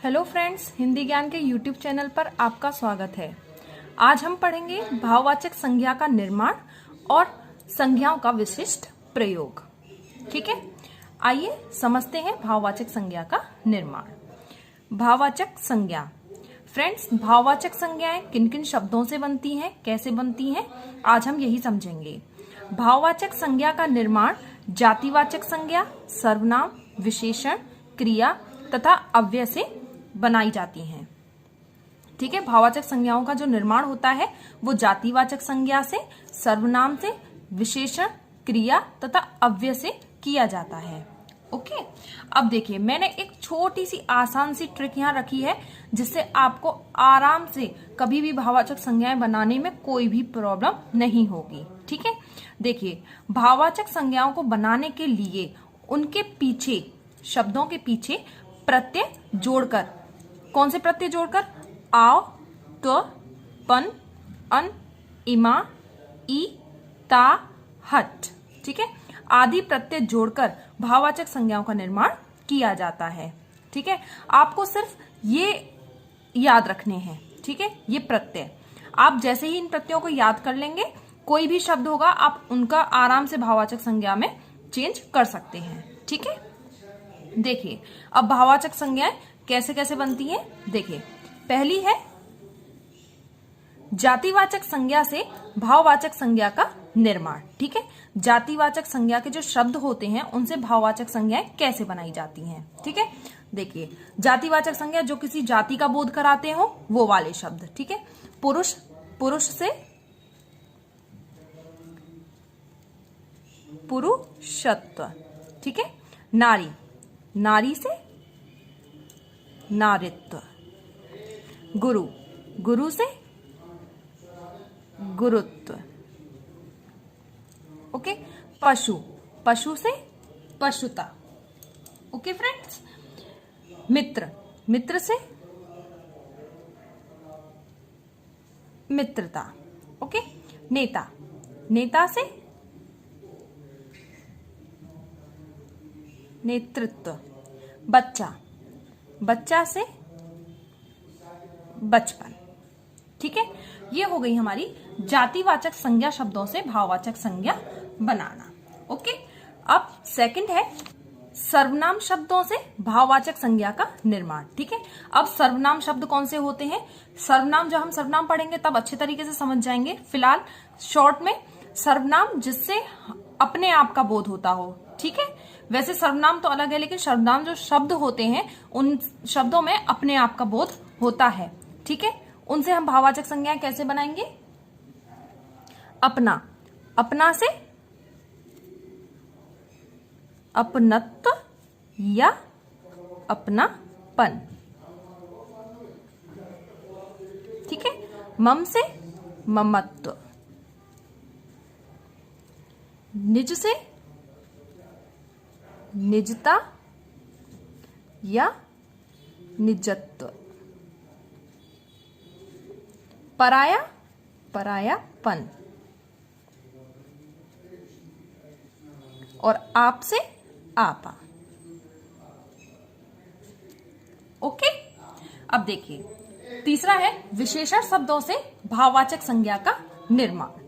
Hello friends, Hindi ज्ञान के YouTube channel पर आपका स्वागत है। आज हम पढ़ेंगे भाववाचक संज्ञा का निर्माण और संज्ञाओं का विशिष्ट प्रयोग। ठीक है, आइए समझते हैं भाववाचक संज्ञा का निर्माण। भाववाचक संज्ञा। फ्रेंड्स, भाववाचक संज्ञाएं किन किन शब्दों से बनती हैं, कैसे बनती हैं, आज हम यही समझेंगे। भाववाचक संज्ञा का निर्माण जातिवाचक संज्ञा, सर्वनाम, विशेषण, क्रिया तथा अव्यय से बनाई जाती हैं। ठीक है, भाववाचक संज्ञाओं का जो निर्माण होता है वो जातिवाचक संज्ञा से, सर्वनाम से, विशेषण, क्रिया तथा अव्यय से किया जाता है। ओके, अब देखिए मैंने एक छोटी सी आसान सी ट्रिक यहाँ रखी है जिससे आपको आराम से कभी भी भाववाचक संज्ञाएं बनाने में कोई भी प्रॉब्लम नहीं होगी। ठीक है, देखिए भाववाचक संज्ञाओं को बनाने के लिए उनके पीछे, शब्दों के पीछे प्रत्यय जोड़कर, कौन से प्रत्यय जोड़कर? आव, त्व, पन, अन, इमा, ई, ता, हट, ठीक है, आदि प्रत्यय जोड़कर भाववाचक संज्ञाओं का निर्माण किया जाता है। ठीक है, आपको सिर्फ ये याद रखने हैं। ठीक है, ये प्रत्यय आप जैसे ही इन प्रत्ययों को याद कर लेंगे, कोई भी शब्द होगा आप उनका आराम से भाववाचक संज्ञा में चेंज कर सकते हैं। ठीक है, देखिए अब भाववाचक संज्ञाएं कैसे कैसे बनती हैं। देखिए, पहली है जातिवाचक संज्ञा से भाववाचक संज्ञा का निर्माण। ठीक है, जातिवाचक संज्ञा के जो शब्द होते हैं उनसे भाववाचक संज्ञाएं कैसे बनाई जाती हैं। ठीक है, देखिए जातिवाचक संज्ञा जो किसी जाति का बोध कराते हो वो वाले शब्द। ठीक है, पुरुष, पुरुष से पुरुषत्व। ठीक है, नारी, नारी से नारित्व, गुरु, गुरु से गुरुत्व। ओके, पशु, पशु से पशुता। ओके फ्रेंड्स, मित्र, मित्र से मित्रता। ओके, नेता, नेता से नेतृत्व, बच्चा, बच्चा से बचपन। ठीक है, ये हो गई हमारी जातिवाचक संज्ञा शब्दों से भाववाचक संज्ञा बनाना। ओके, अब सेकंड है सर्वनाम शब्दों से भाववाचक संज्ञा का निर्माण। ठीक है, अब सर्वनाम शब्द कौन से होते हैं? सर्वनाम, जब हम सर्वनाम पढ़ेंगे तब अच्छे तरीके से समझ जाएंगे। फिलहाल शॉर्ट में सर्वनाम जिससे अपने आप का बोध होता हो। ठीक है, वैसे सर्वनाम तो अलग है, लेकिन सर्वनाम जो शब्द होते हैं उन शब्दों में अपने आप का बोध होता है। ठीक है, उनसे हम भाववाचक संज्ञाएं कैसे बनाएंगे? अपना, अपना से अपनत्व या अपनापन। ठीक है, मम से ममत्व, निज से निजता या निजत्व, पराया, परायापन, और आप से आपा। ओके, अब देखिए तीसरा है विशेषण शब्दों से भाववाचक संज्ञा का निर्माण।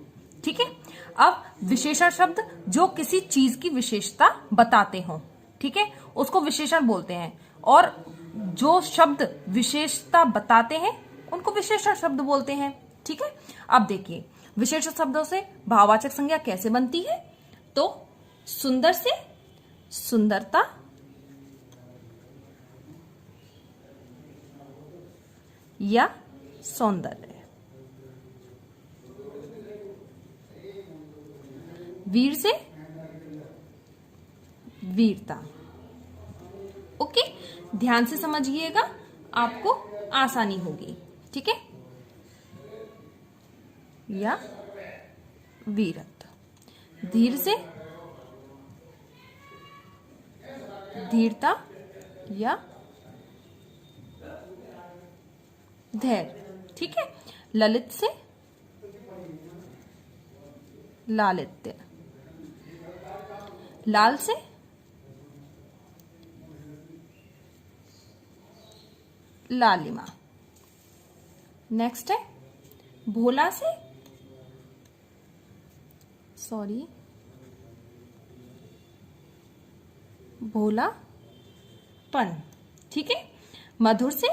ठीक है, अब विशेषण शब्द जो किसी चीज की विशेषता बताते हो, ठीक है, उसको विशेषण बोलते हैं, और जो शब्द विशेषता बताते हैं उनको विशेषण शब्द बोलते हैं। ठीक है, अब देखिए विशेषण शब्दों से भाववाचक संज्ञा कैसे बनती है। तो सुंदर से सुंदरता, या सौंदर्य, वीर से वीरता। ओके, ध्यान से समझिएगा, आपको आसानी होगी। ठीक है, या वीरत्व, धीर से धीरता या धैर्य। ठीक है, ललित से लालित्य, लाल से लालिमा। नेक्स्ट है भोला से भोलापन। ठीक है। मधुर से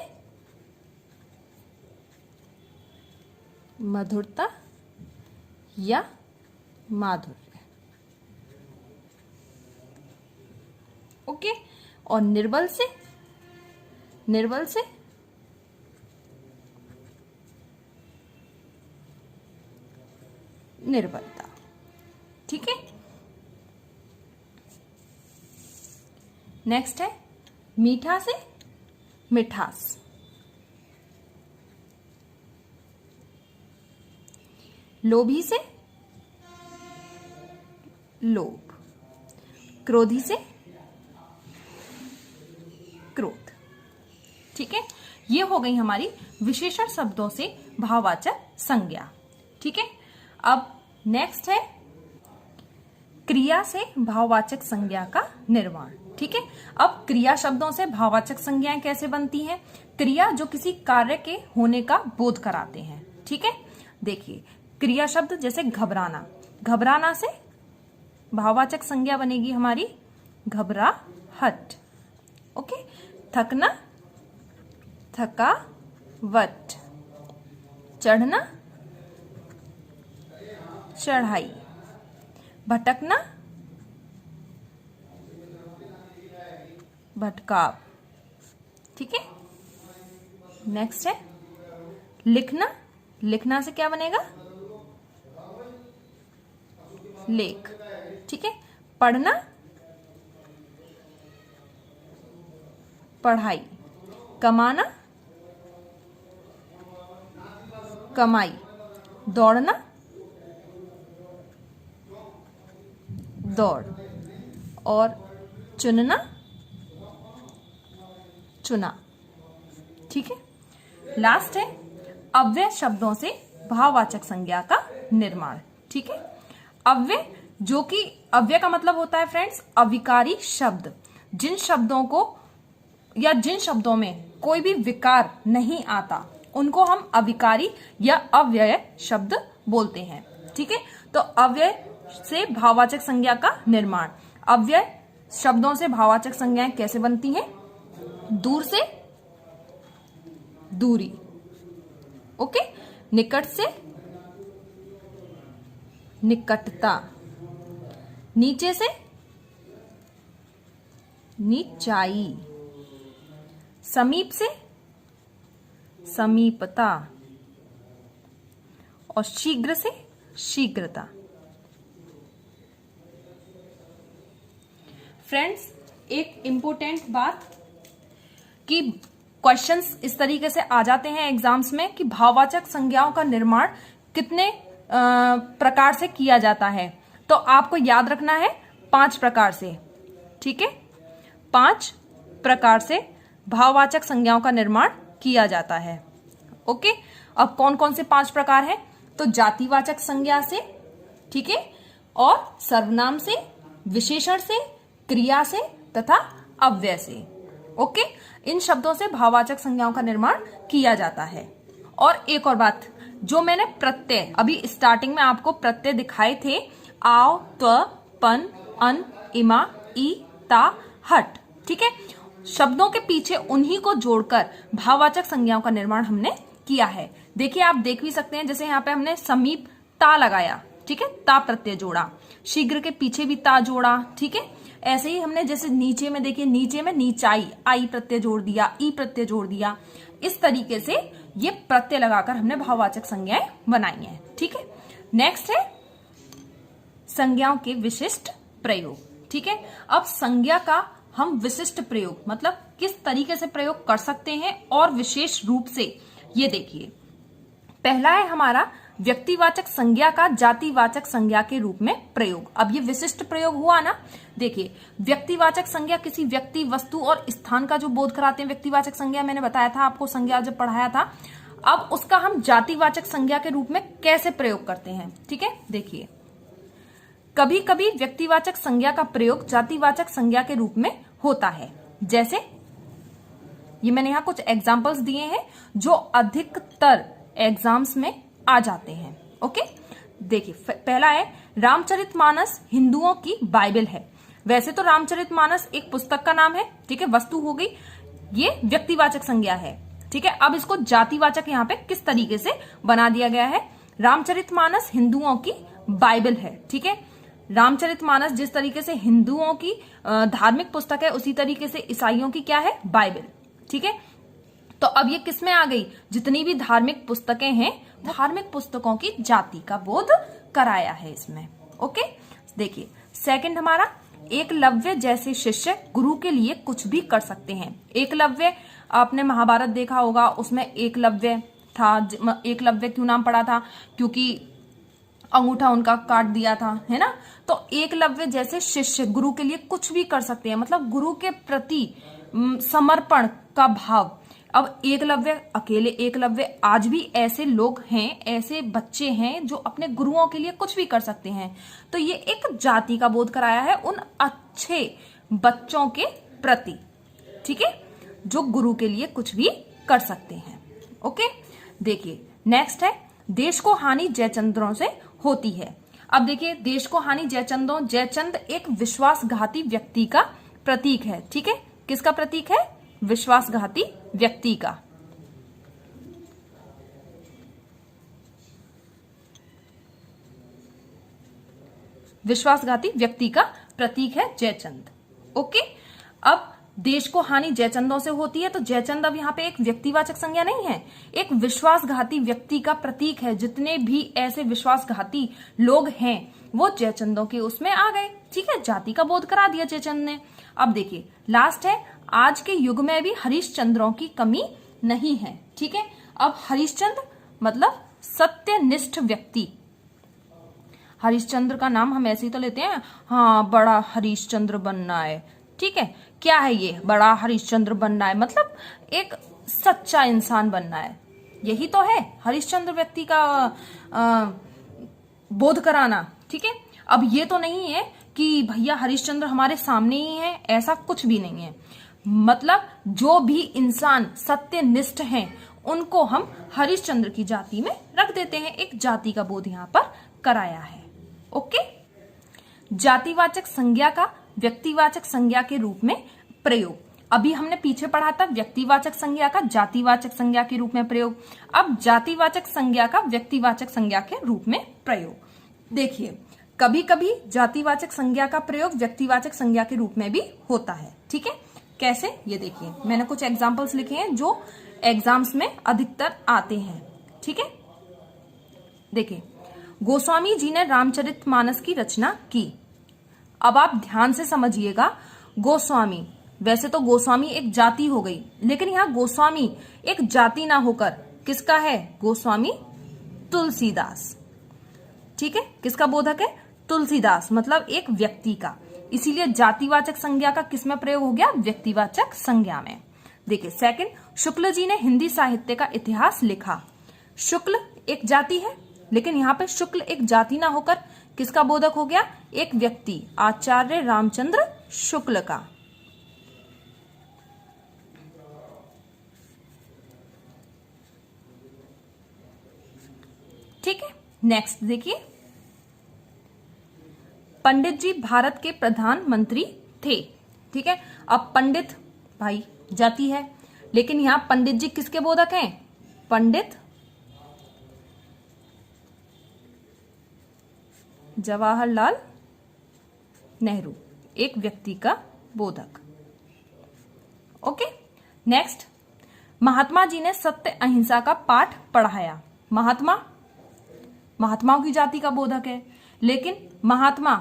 मधुरता या माधुर्य। ओके। और निर्बल से निर्बलता। ठीक है। नेक्स्ट है मीठा से मिठास। लोभी से लोभ। क्रोधी से क्रोध। ठीक है। ये हो गई हमारी विशेषण शब्दों से भाववाचक संज्ञा। ठीक है। अब नेक्स्ट है क्रिया से भाववाचक संज्ञा का निर्माण। ठीक है। अब क्रिया शब्दों से भाववाचक संज्ञाएं कैसे बनती हैं? क्रिया जो किसी कार्य के होने का बोध कराते हैं। ठीक है। देखिए क्रिया शब्द जैसे घबराना, घबराना से भाववाचक संज्ञा बनेगी हमारी घबराहट। ओके। थकना थकावट। चढ़ना चढ़ाई। भटकना भटकाव। ठीक है। नेक्स्ट है लिखना, लिखना से क्या बनेगा लेख। ठीक है। पढ़ना पढ़ाई। कमाना कमाई। दौड़ना दौड़। और चुनना चुना। ठीक है। लास्ट है अव्यय शब्दों से भाववाचक संज्ञा का निर्माण। ठीक है। अव्यय जो कि अव्यय का मतलब होता है फ्रेंड्स अविकारी शब्द, जिन शब्दों को या जिन शब्दों में कोई भी विकार नहीं आता उनको हम अविकारी या अव्यय शब्द बोलते हैं। ठीक है। तो अव्यय से भाववाचक संज्ञा का निर्माण। अव्यय शब्दों से भाववाचक संज्ञाएं कैसे बनती हैं? दूर से दूरी। ओके। निकट से निकटता। नीचे से नीचाई। समीप से समीपता। और शीघ्र से शीघ्रता। फ्रेंड्स एक इंपॉर्टेंट बात कि क्वेश्चंस इस तरीके से आ जाते हैं एग्जाम्स में कि भाववाचक संज्ञाओं का निर्माण कितने प्रकार से किया जाता है। तो आपको याद रखना है 5 प्रकार से। ठीक है। 5 प्रकार से भाववाचक संज्ञाओं का निर्माण किया जाता है। ओके। अब कौन कौन से 5 प्रकार हैं? तो जातिवाचक संज्ञा से, ठीक है, और सर्वनाम से, विशेषण से, क्रिया से तथा अव्यय से। ओके। इन शब्दों से भाववाचक संज्ञाओं का निर्माण किया जाता है। और एक और बात, जो मैंने प्रत्यय अभी स्टार्टिंग में आपको प्रत्यय दिखाए थे, आव, त्व, पन, अन, इमा, ई, ता, हट। ठीक है। शब्दों के पीछे उन्हीं को जोड़कर भाववाचक संज्ञाओं का निर्माण हमने किया है। देखिए आप देख भी सकते हैं, जैसे यहाँ पे हमने समीप ता लगाया, ठीक है, ता प्रत्यय जोड़ा। शीघ्र के पीछे भी ता जोड़ा। ठीक है। ऐसे ही हमने जैसे नीचे में देखिए, नीचे में नीचाई, आई प्रत्यय जोड़ दिया, ई प्रत्यय जोड़ दिया। इस तरीके से ये प्रत्यय लगाकर हमने भाववाचक संज्ञाएं बनाई हैं। ठीक है। नेक्स्ट है संज्ञाओं के विशिष्ट प्रयोग। ठीक है। अब संज्ञा का हम विशिष्ट प्रयोग मतलब किस तरीके से प्रयोग कर सकते हैं और विशेष रूप से, ये देखिए। पहला है हमारा व्यक्तिवाचक संज्ञा का जातिवाचक संज्ञा के रूप में प्रयोग। अब ये विशिष्ट प्रयोग हुआ ना। देखिए व्यक्तिवाचक संज्ञा किसी व्यक्ति, वस्तु और स्थान का जो बोध कराते हैं। व्यक्तिवाचक संज्ञा मैंने बताया था आपको, संज्ञा जब पढ़ाया था। अब उसका हम जातिवाचक संज्ञा के रूप में कैसे प्रयोग करते हैं। ठीक है। देखिए कभी कभी व्यक्तिवाचक संज्ञा का प्रयोग जातिवाचक संज्ञा के रूप में होता है। जैसे ये मैंने यहाँ कुछ एग्जाम्पल्स दिए हैं जो अधिकतर एग्जाम्स में आ जाते हैं। ओके, देखिए पहला है रामचरितमानस हिंदुओं की बाइबल है। वैसे तो रामचरितमानस एक पुस्तक का नाम है, ठीक है, वस्तु हो गई, ये व्यक्तिवाचक संज्ञा है, ठीक है। अब इसको जातिवाचक यहाँ पे किस तरीके से बना दिया गया है, रामचरितमानस हिंदुओं की बाइबल है, ठीक है। रामचरितमानस जिस तरीके से हिंदुओं की धार्मिक पुस्तक है, उसी तरीके से ईसाइयों की क्या है, बाइबल, ठीक है। तो अब ये किस में आ गई, जितनी भी धार्मिक पुस्तकें हैं, धार्मिक पुस्तकों की जाति का बोध कराया है इसमें। ओके, देखिए सेकंड हमारा, एकलव्य जैसे शिष्य गुरु के लिए कुछ भी कर सकते हैं। एकलव्य, आपने महाभारत देखा होगा, उसमें एकलव्य था। एकलव्य क्यों नाम पड़ा था, क्योंकि अंगूठा उनका काट दिया था, है ना। तो एकलव्य जैसे शिष्य गुरु के लिए कुछ भी कर सकते हैं, मतलब गुरु के प्रति समर्पण का भाव। अब एकलव्य, अकेले एकलव्य, आज भी ऐसे लोग हैं, ऐसे बच्चे हैं जो अपने गुरुओं के लिए कुछ भी कर सकते हैं। तो ये एक जाति का बोध कराया है उन अच्छे बच्चों के प्रति, ठीक है, जो गुरु के लिए कुछ भी कर सकते हैं। ओके, देखिए नेक्स्ट है, देश को हानि जयचंद्रों से होती है। अब देखिए, देश को हानि जयचंदों, जयचंद एक विश्वासघाती व्यक्ति का प्रतीक है, ठीक है। किसका प्रतीक है, विश्वासघाती व्यक्ति का। विश्वासघाती व्यक्ति का प्रतीक है जयचंद। ओके, अब देश को हानि जयचंदों से होती है, तो जयचंद अब यहाँ पे एक व्यक्तिवाचक संज्ञा नहीं है, एक विश्वासघाती व्यक्ति का प्रतीक है। जितने भी ऐसे विश्वासघाती लोग हैं वो जयचंदों के उसमें आ गए, ठीक है, जाति का बोध करा दिया जयचंद ने। अब देखिए लास्ट है, आज के युग में भी हरिश्चंद्रों की कमी नहीं है, ठीक है। अब हरिश्चंद्र मतलब सत्यनिष्ठ व्यक्ति। हरिश्चंद्र का नाम हम ऐसे ही तो लेते हैं, हाँ बड़ा हरिश्चंद्र बनना है, ठीक है। क्या है ये, बड़ा हरिश्चंद्र बनना है, मतलब एक सच्चा इंसान बनना है, यही तो है हरिश्चंद्र व्यक्ति का बोध कराना, ठीक है। अब ये तो नहीं है कि भैया हरिश्चंद्र हमारे सामने ही है, ऐसा कुछ भी नहीं है। मतलब जो भी इंसान सत्यनिष्ठ हैं उनको हम हरिश्चंद्र की जाति में रख देते हैं, एक जाति का बोध यहाँ पर कराया है। ओके, जातिवाचक संज्ञा का व्यक्तिवाचक संज्ञा के रूप में प्रयोग। अभी हमने पीछे पढ़ा था व्यक्तिवाचक संज्ञा का जातिवाचक संज्ञा के रूप में प्रयोग, अब जातिवाचक संज्ञा का व्यक्तिवाचक संज्ञा के रूप में प्रयोग। देखिए कभी कभी जातिवाचक संज्ञा का प्रयोग व्यक्तिवाचक संज्ञा के रूप में भी होता है, ठीक है। कैसे, ये देखिए मैंने कुछ एग्जाम्पल्स लिखे हैं जो एग्जाम्स में अधिकतर आते हैं, ठीक है। देखिए, गोस्वामी जी ने रामचरितमानस की रचना की। अब आप ध्यान से समझिएगा, गोस्वामी, वैसे तो गोस्वामी एक जाति हो गई, लेकिन यहाँ गोस्वामी एक जाति ना होकर किसका है, गोस्वामी तुलसीदास, ठीक है। किसका बोधक है, तुलसीदास, मतलब एक व्यक्ति का। इसीलिए जातिवाचक संज्ञा का किसमें प्रयोग हो गया, व्यक्तिवाचक संज्ञा में। देखिए सेकंड, शुक्ल जी ने हिंदी साहित्य का इतिहास लिखा। शुक्ल एक जाति है, लेकिन यहाँ पे शुक्ल एक जाति ना होकर किसका बोधक हो गया, एक व्यक्ति, आचार्य रामचंद्र शुक्ल का। ठीक है, नेक्स्ट देखिए, पंडित जी भारत के प्रधानमंत्री थे, ठीक है। अब पंडित भाई जाति है, लेकिन यहां पंडित जी किसके बोधक हैं, पंडित जवाहरलाल नेहरू, एक व्यक्ति का बोधक। ओके, नेक्स्ट, महात्मा जी ने सत्य अहिंसा का पाठ पढ़ाया। महात्माओं की जाति का बोधक है, लेकिन महात्मा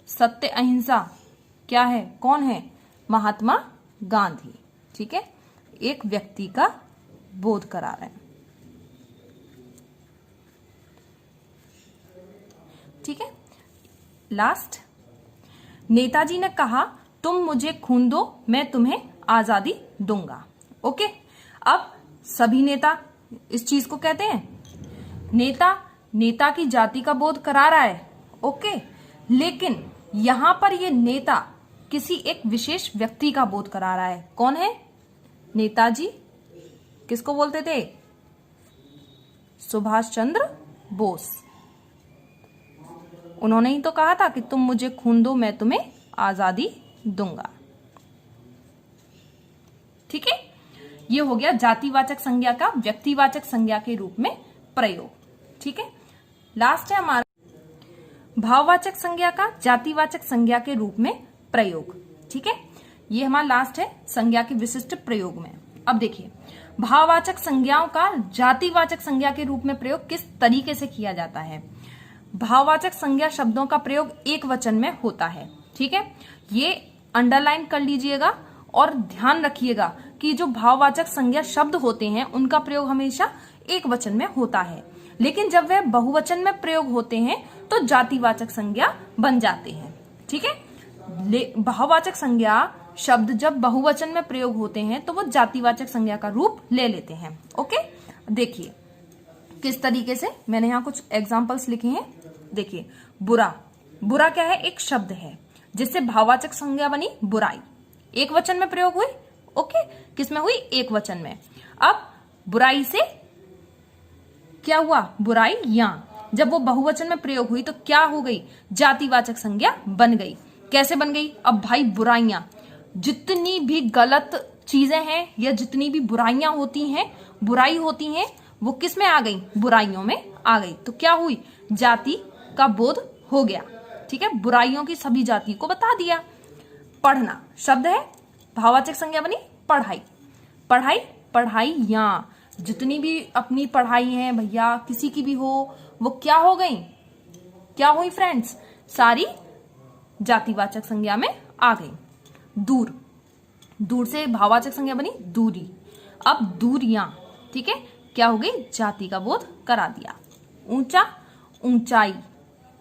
सत्य अहिंसा क्या है, कौन है, महात्मा गांधी, ठीक है, एक व्यक्ति का बोध करा रहे हैं, ठीक है। लास्ट, नेताजी ने कहा तुम मुझे खून दो मैं तुम्हें आजादी दूंगा। ओके, अब सभी नेता इस चीज को कहते हैं, नेता की जाति का बोध करा रहा है, ओके, लेकिन यहां पर ये नेता किसी एक विशेष व्यक्ति का बोध करा रहा है, कौन है, नेताजी किसको बोलते थे? सुभाष चंद्र बोस। उन्होंने ही तो कहा था कि तुम मुझे खून दो मैं तुम्हें आजादी दूंगा। ठीक है, ये हो गया जातिवाचक संज्ञा का व्यक्तिवाचक संज्ञा के रूप में प्रयोग। ठीक है, लास्ट है हमारा भाववाचक संज्ञा का जातिवाचक संज्ञा के रूप में प्रयोग। ठीक है, ये हमारा लास्ट है संज्ञा के विशिष्ट प्रयोग में। अब देखिए भाववाचक संज्ञाओं का जातिवाचक संज्ञा के रूप में प्रयोग किस तरीके से किया जाता है। भाववाचक संज्ञा शब्दों का प्रयोग एक वचन में होता है। ठीक है, ये अंडरलाइन कर लीजिएगा और ध्यान रखिएगा कि जो भाववाचक संज्ञा शब्द होते हैं उनका प्रयोग हमेशा एक वचन में होता है, लेकिन जब वह बहुवचन में प्रयोग होते हैं तो जातिवाचक संज्ञा बन जाते हैं। ठीक है, भाववाचक संज्ञा शब्द जब बहुवचन में प्रयोग होते हैं तो वो जातिवाचक संज्ञा का रूप ले लेते हैं। ओके, देखिए किस तरीके से, मैंने यहाँ कुछ एग्जाम्पल्स लिखे हैं। देखिए बुरा, बुरा क्या है? एक शब्द है जिससे भाववाचक संज्ञा बनी बुराई, एक वचन में प्रयोग हुई। ओके, किसमें हुई? एक वचन में। अब बुराई से क्या हुआ? बुराइयां। जब वो बहुवचन में प्रयोग हुई तो क्या हो गई? जातिवाचक संज्ञा बन गई। कैसे बन गई? अब भाई बुराइयां, जितनी भी गलत चीजें हैं या जितनी भी बुराइयां होती हैं, बुराई होती हैं, वो किस में आ गई? बुराइयों में आ गई। तो क्या हुई? जाति का बोध हो गया। ठीक है, बुराइयों की सभी जाति को बता दिया। पढ़ना शब्द है, भाववाचक संज्ञा बनी पढ़ाई। पढ़ाई, पढ़ाइयां, जितनी भी अपनी पढ़ाई है भैया, किसी की भी हो, वो क्या हो गई? क्या हुई फ्रेंड्स? सारी जातिवाचक संज्ञा में आ गई। दूर, दूर से भाववाचक संज्ञा बनी दूरी। अब दूरियां, ठीक है, क्या हो गई? जाति का बोध करा दिया। ऊंचा, ऊंचाई,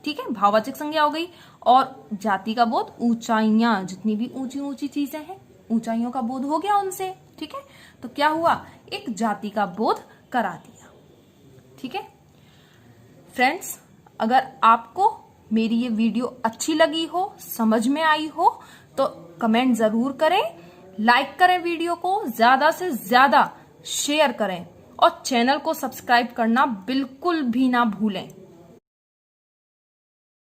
ठीक है, भाववाचक संज्ञा हो गई। और जाति का बोध, ऊंचाइयां, जितनी भी ऊंची ऊंची चीजें हैं, ऊंचाइयों का बोध हो गया उनसे। ठीक है, तो क्या हुआ? एक जाति का बोध करा दिया। ठीक है फ्रेंड्स, अगर आपको मेरी ये वीडियो अच्छी लगी हो, समझ में आई हो, तो कमेंट जरूर करें, लाइक करें, वीडियो को ज्यादा से ज्यादा शेयर करें और चैनल को सब्सक्राइब करना बिल्कुल भी ना भूलें।